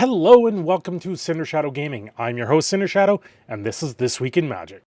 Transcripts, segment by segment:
Hello and welcome to Cindershadow Gaming. I'm your host Cindershadow, and this is This Week in Magic.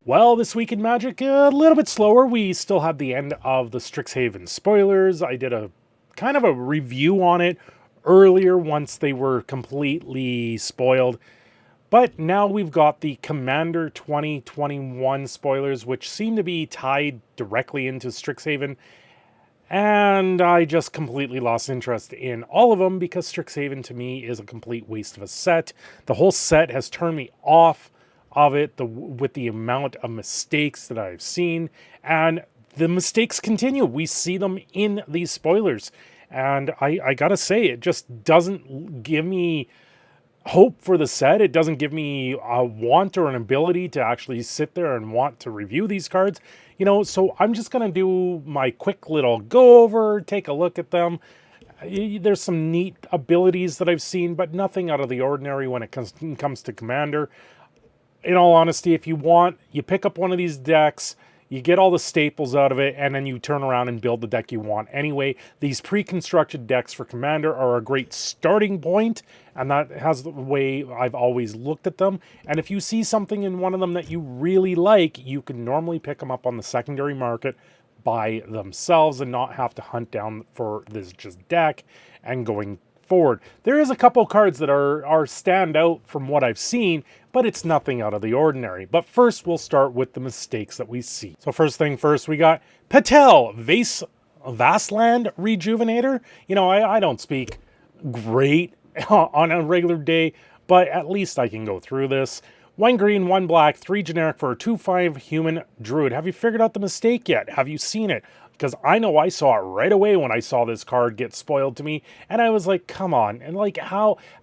Well, this week in Magic, a little bit slower. We still had the end of the Strixhaven spoilers. I did a kind of a review on it earlier once they were completely spoiled. But now we've got the Commander 2021 spoilers, which seem to be tied directly into Strixhaven. And I just completely lost interest in all of them because Strixhaven to me is a complete waste of a set. The whole set has turned me off of it with the amount of mistakes that I've seen. And the mistakes continue. We see them in these spoilers. And I gotta say, it just doesn't give me hope for the set. It doesn't give me a want or an ability to actually sit there and want to review these cards. You know, so I'm just going to do my quick little go over, take a look at them. There's some neat abilities that I've seen, but nothing out of the ordinary when it comes to Commander. In all honesty, if you want, you pick up one of these decks, you get all the staples out of it, and then you turn around and build the deck you want. Anyway, these pre-constructed decks for Commander are a great starting point, and that has the way I've always looked at them. And if you see something in one of them that you really like, you can normally pick them up on the secondary market by themselves and not have to hunt down for this just deck and going forward. There is a couple cards that are stand out from what I've seen, but it's nothing out of the ordinary. But first, we'll start with the mistakes that we see. So first thing first, we got Patel, Vastland Rejuvenator. You know, I don't speak great on a regular day, but at least I can go through this. 1 green, 1 black, 3 generic for a 2/5 human druid. Have you figured out the mistake yet? Have you seen it? Because I know I saw it right away when I saw this card get spoiled to me, and I was like, come on. And like,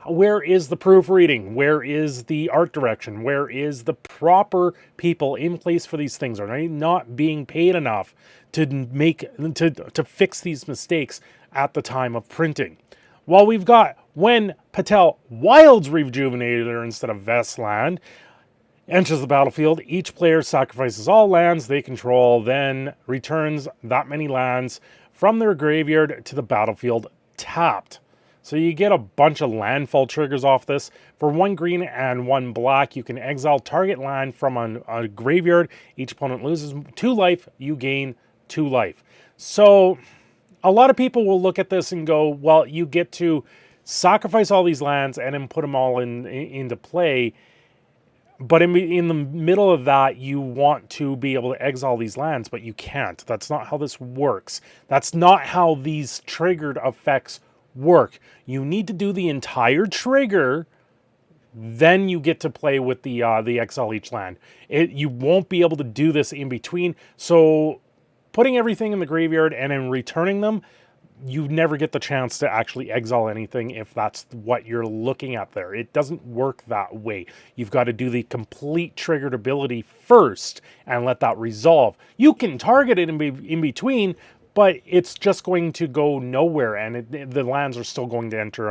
where is the proofreading? Where is the art direction? Where is the proper people in place for these things? Are they not being paid enough to fix these mistakes at the time of printing? Well, we've got when Patel Wild's Rejuvenator instead of Vestland enters the battlefield, each player sacrifices all lands they control, then returns that many lands from their graveyard to the battlefield tapped. So you get a bunch of landfall triggers off this. For 1 green and 1 black, you can exile target land from a graveyard. Each opponent loses 2 life, you gain 2 life. So a lot of people will look at this and go, well, you get to sacrifice all these lands and then put them all into play. But in the middle of that, you want to be able to exile these lands, but you can't. That's not how this works. That's not how these triggered effects work. You need to do the entire trigger, then you get to play with the exile each land. You won't be able to do this in between. So putting everything in the graveyard and then returning them, you never get the chance to actually exile anything if that's what you're looking at there. It doesn't work that way. You've got to do the complete triggered ability first and let that resolve. You can target it in between, but it's just going to go nowhere, and the lands are still going to enter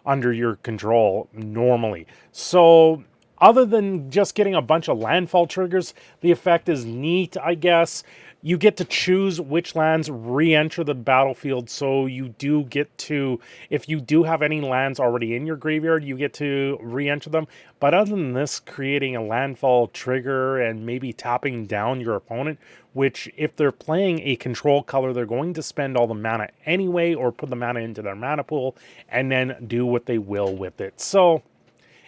under your control normally. So other than just getting a bunch of landfall triggers, the effect is neat, I guess. You get to choose which lands re-enter the battlefield, so you do get to, if you do have any lands already in your graveyard, you get to re-enter them. But other than this, creating a landfall trigger and maybe tapping down your opponent, which if they're playing a control color, they're going to spend all the mana anyway, or put the mana into their mana pool, and then do what they will with it. So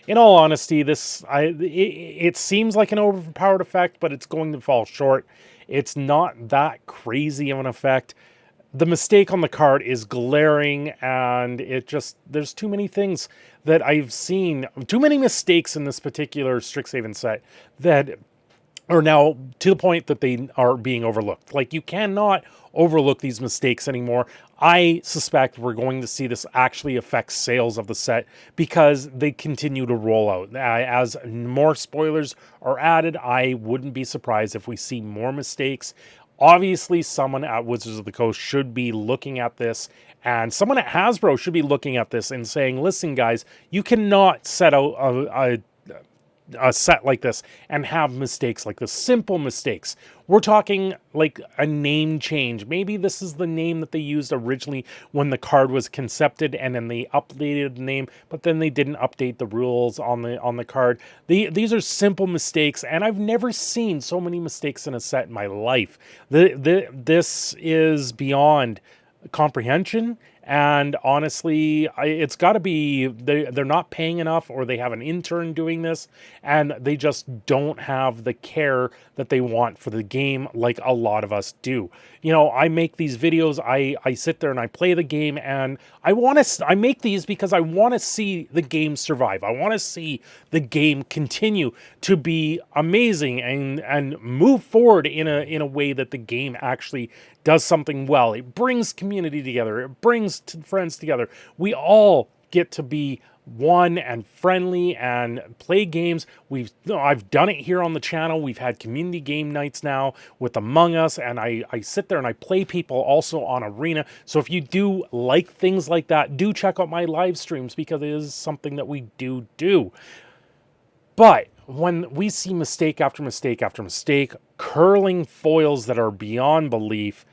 in all honesty, it seems like an overpowered effect, but it's going to fall short. It's not that crazy of an effect. The mistake on the card is glaring, and there's too many things that I've seen, too many mistakes in this particular Strixhaven set that are now to the point that they are being overlooked. Like, you cannot overlook these mistakes anymore. I suspect we're going to see this actually affect sales of the set because they continue to roll out. As more spoilers are added, I wouldn't be surprised if we see more mistakes. Obviously, someone at Wizards of the Coast should be looking at this And someone at Hasbro should be looking at this and saying, listen, guys, you cannot set out a set like this and have mistakes like this, simple mistakes. We're talking like a name change. Maybe this is the name that they used originally when the card was concepted, and then they updated the name, but then they didn't update the rules on the card. These are simple mistakes, and I've never seen so many mistakes in a set in my life. This is beyond comprehension. And honestly, it's got to be they're not paying enough, or they have an intern doing this, and they just don't have the care that they want for the game like a lot of us do. You know, I make these videos, I sit there and I play the game, and I make these because I want to see the game survive. I want to see the game continue to be amazing and move forward in a way that the game actually does something well. It brings community together. It brings friends together. We all get to be one and friendly and play games. I've done it here on the channel. We've had community game nights now with Among Us, and I sit there and I play people also on Arena. So if you do like things like that, do check out my live streams, because it is something that we do. But when we see mistake after mistake after mistake, curling foils that are beyond belief,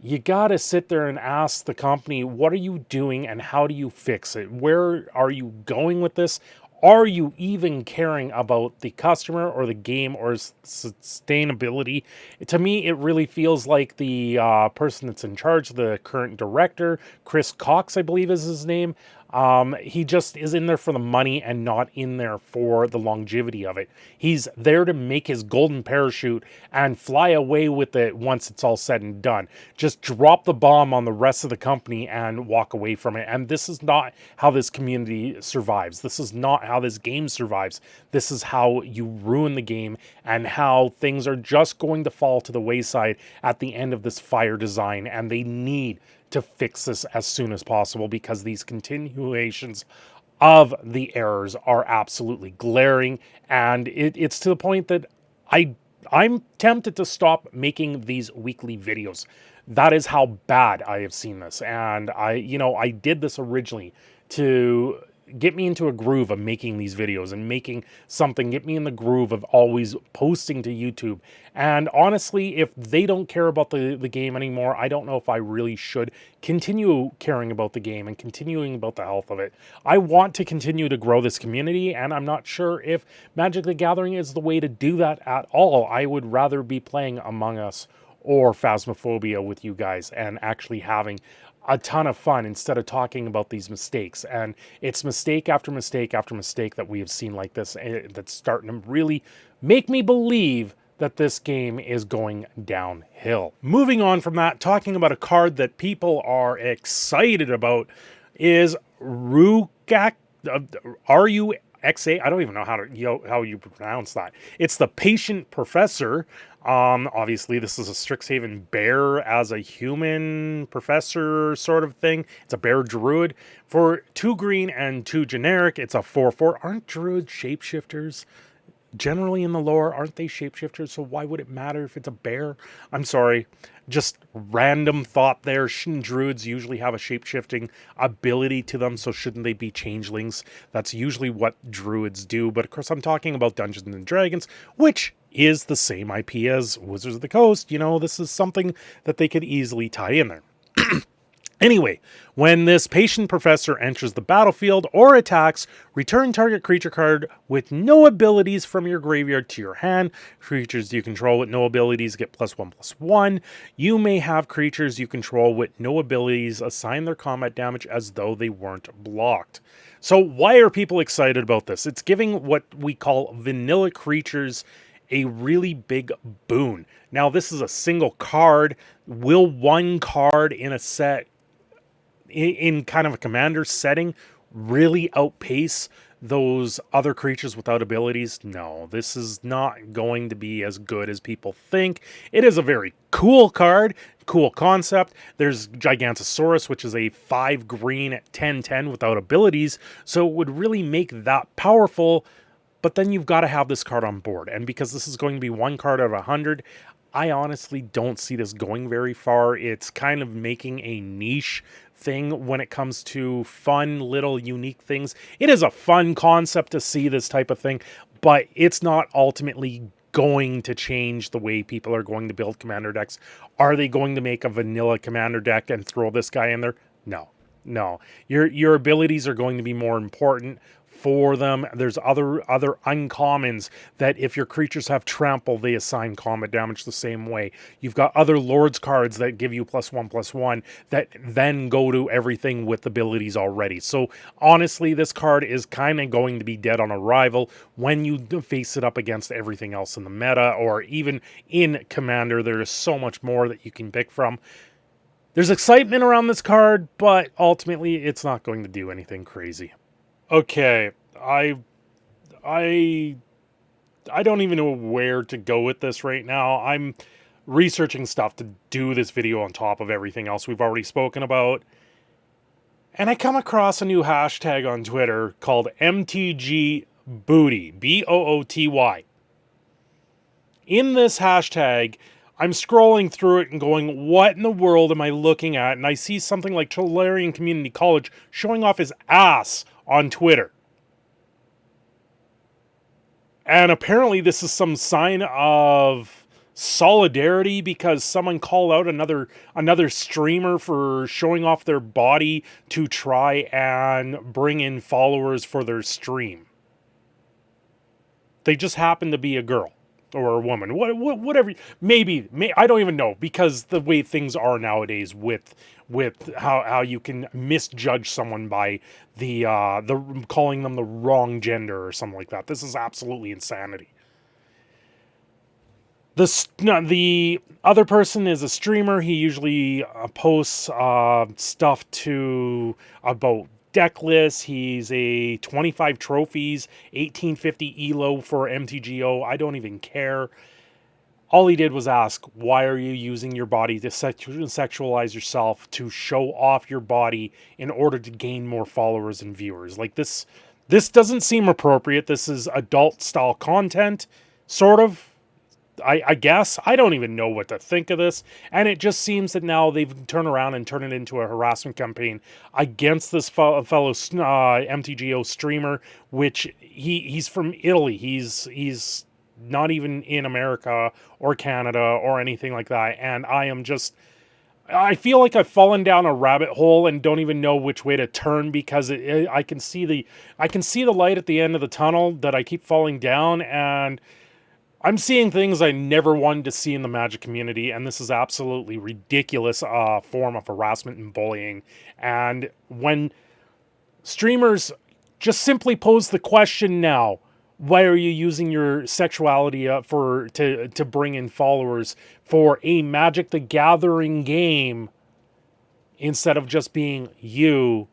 you gotta sit there and ask the company, what are you doing and how do you fix it? Where are you going with this? Are you even caring about the customer or the game or sustainability? To me, it really feels like the person that's in charge, the current director, Chris Cox, I believe is his name. He just is in there for the money and not in there for the longevity of it. He's there to make his golden parachute and fly away with it once it's all said and done. Just drop the bomb on the rest of the company and walk away from it. And this is not how this community survives. This is not how this game survives. This is how you ruin the game, and how things are just going to fall to the wayside at the end of this fire design. And they need to fix this as soon as possible, because these continuations of the errors are absolutely glaring, and it's to the point that I'm tempted to stop making these weekly videos. That is how bad I have seen this. And I did this originally to get me into a groove of making these videos and making something, get me in the groove of always posting to YouTube. And honestly, if they don't care about the game anymore, I don't know if I really should continue caring about the game and continuing about the health of it. I want to continue to grow this community, and I'm not sure if Magic the Gathering is the way to do that at all. I would rather be playing Among Us or Phasmophobia with you guys and actually having a ton of fun instead of talking about these mistakes. And it's mistake after mistake after mistake that we have seen like this, that's starting to really make me believe that this game is going downhill. Moving on from that, talking about a card that people are excited about is RUXA. I don't even know how you pronounce that. It's the Patient Professor. Obviously, this is a Strixhaven bear as a human professor sort of thing. It's a bear druid. For 2 green and 2 generic, it's a 4/4. Aren't druids shapeshifters? Generally in the lore, aren't they shapeshifters? So why would it matter if it's a bear? I'm sorry, just random thought there. Shouldn't druids usually have a shapeshifting ability to them? So shouldn't they be changelings? That's usually what druids do. But of course, I'm talking about Dungeons and Dragons, which is the same IP as Wizards of the Coast. You know, this is something that they could easily tie in there. Anyway, when this Patient Professor enters the battlefield or attacks, return target creature card with no abilities from your graveyard to your hand. Creatures you control with no abilities get +1/+1. You may have creatures you control with no abilities assign their combat damage as though they weren't blocked. So why are people excited about this? It's giving what we call vanilla creatures a really big boon. Now, this is a single card. Will one card in a set, in kind of a commander setting, really outpace those other creatures without abilities? No, this is not going to be as good as people think. It is a very cool card, cool concept. There's Gigantosaurus, which is a 5 green at 10/10 without abilities, so it would really make that powerful. But then you've got to have this card on board, and because this is going to be 1 card out of 100, I honestly don't see this going very far. It's kind of making a niche thing when it comes to fun, little, unique things. It is a fun concept to see this type of thing, but it's not ultimately going to change the way people are going to build commander decks. Are they going to make a vanilla commander deck and throw this guy in there? No. No. Your abilities are going to be more important for them. There's other uncommons that if your creatures have trample, they assign combat damage the same way. You've got other lords cards that give you +1/+1 that then go to everything with abilities already. So honestly, this card is kind of going to be dead on arrival when you face it up against everything else in the meta, or even in Commander. There is so much more that you can pick from. There's excitement around this card, but ultimately it's not going to do anything crazy. Okay, I don't even know where to go with this right now. I'm researching stuff to do this video on top of everything else we've already spoken about. And I come across a new hashtag on Twitter called MTGBooty, BOOTY. In this hashtag, I'm scrolling through it and going, what in the world am I looking at? And I see something like Tolarian Community College showing off his ass on Twitter. And apparently this is some sign of solidarity because someone called out another streamer for showing off their body to try and bring in followers for their stream. They just happen to be a girl. Or a woman, whatever, maybe I don't even know, because the way things are nowadays with how you can misjudge someone by the calling them the wrong gender or something like that. This is absolutely insanity. The other person is a streamer. He usually posts stuff about deck lists. He's a 25 trophies, 1850 elo for MTGO. I don't even care. All he did was ask, why are you using your body to sexualize yourself, to show off your body in order to gain more followers and viewers? Like, this doesn't seem appropriate. This is adult style content, sort of. I guess. I don't even know what to think of this. And it just seems that now they've turned around and turned it into a harassment campaign against this fellow MTGO streamer, which he's from Italy. He's not even in America or Canada or anything like that. And I feel like I've fallen down a rabbit hole and don't even know which way to turn, because I can see the light at the end of the tunnel that I keep falling down, and I'm seeing things I never wanted to see in the Magic community, and this is absolutely ridiculous form of harassment and bullying. And when streamers just simply pose the question now, why are you using your sexuality to bring in followers for a Magic the Gathering game instead of just being you?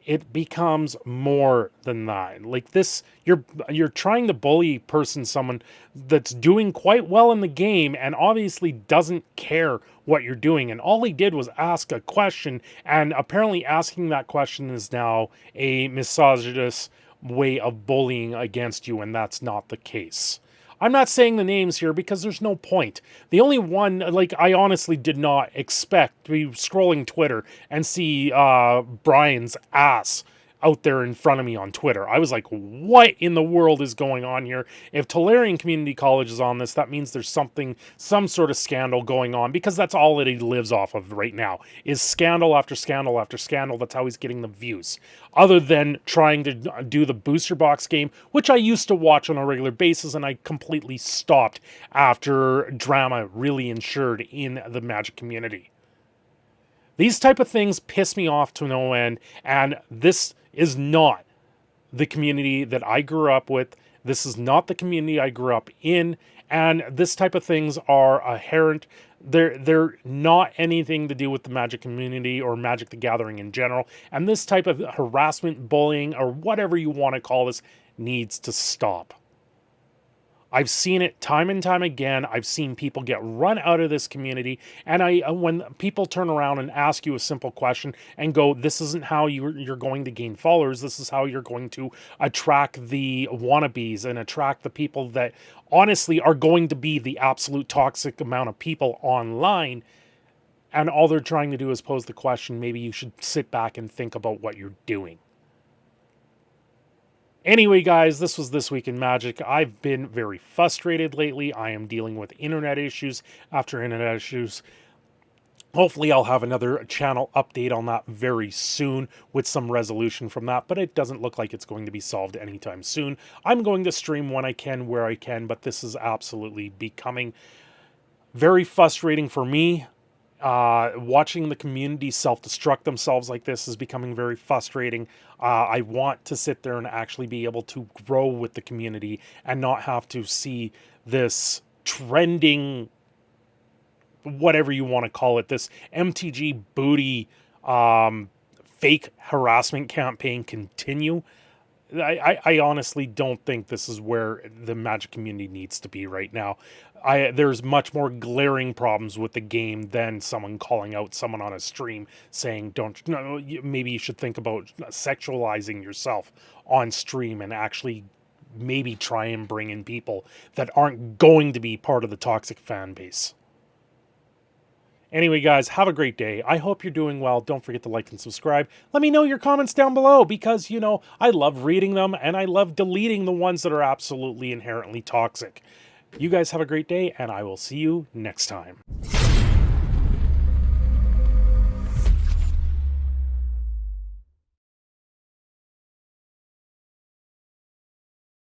It becomes more than that. Like this, you're trying to bully someone that's doing quite well in the game and obviously doesn't care what you're doing. And all he did was ask a question, and apparently asking that question is now a misogynist way of bullying against you, and that's not the case. I'm not saying the names here because there's no point. The only one, like, I honestly did not expect to be scrolling Twitter and see Brian's ass out there in front of me on Twitter. I was like, what in the world is going on here? If Tolarian Community College is on this, that means there's some sort of scandal going on, because that's all that he lives off of right now, is scandal after scandal after scandal. That's how he's getting the views. Other than trying to do the booster box game, which I used to watch on a regular basis, and I completely stopped after drama really ensured in the Magic community. These type of things piss me off to no end, and this is not the community that I grew up with. This is not the community I grew up in, and this type of things are inherent. They're not anything to do with the Magic community or Magic the Gathering in general, and this type of harassment, bullying, or whatever you want to call this needs to stop. I've seen it time and time again. I've seen people get run out of this community. And when people turn around and ask you a simple question and go, this isn't how you're going to gain followers. This is how you're going to attract the wannabes and attract the people that honestly are going to be the absolute toxic amount of people online. and all they're trying to do is pose the question, maybe you should sit back and think about what you're doing. Anyway, guys, this was This Week in Magic. I've been very frustrated lately. I am dealing with internet issues after internet issues. Hopefully, I'll have another channel update on that very soon with some resolution from that, but it doesn't look like it's going to be solved anytime soon. I'm going to stream when I can, where I can, but this is absolutely becoming very frustrating for me. Watching the community self-destruct themselves like this is becoming very frustrating. I want to sit there and actually be able to grow with the community and not have to see this trending, whatever you want to call it, this MTGBooty fake harassment campaign continue. I honestly don't think this is where the Magic community needs to be right now. There's much more glaring problems with the game than someone calling out someone on a stream saying, maybe you should think about sexualizing yourself on stream and actually maybe try and bring in people that aren't going to be part of the toxic fan base. Anyway, guys, have a great day. I hope you're doing well. Don't forget to like and subscribe. Let me know your comments down below because, you know, I love reading them and I love deleting the ones that are absolutely inherently toxic. You guys have a great day and I will see you next time.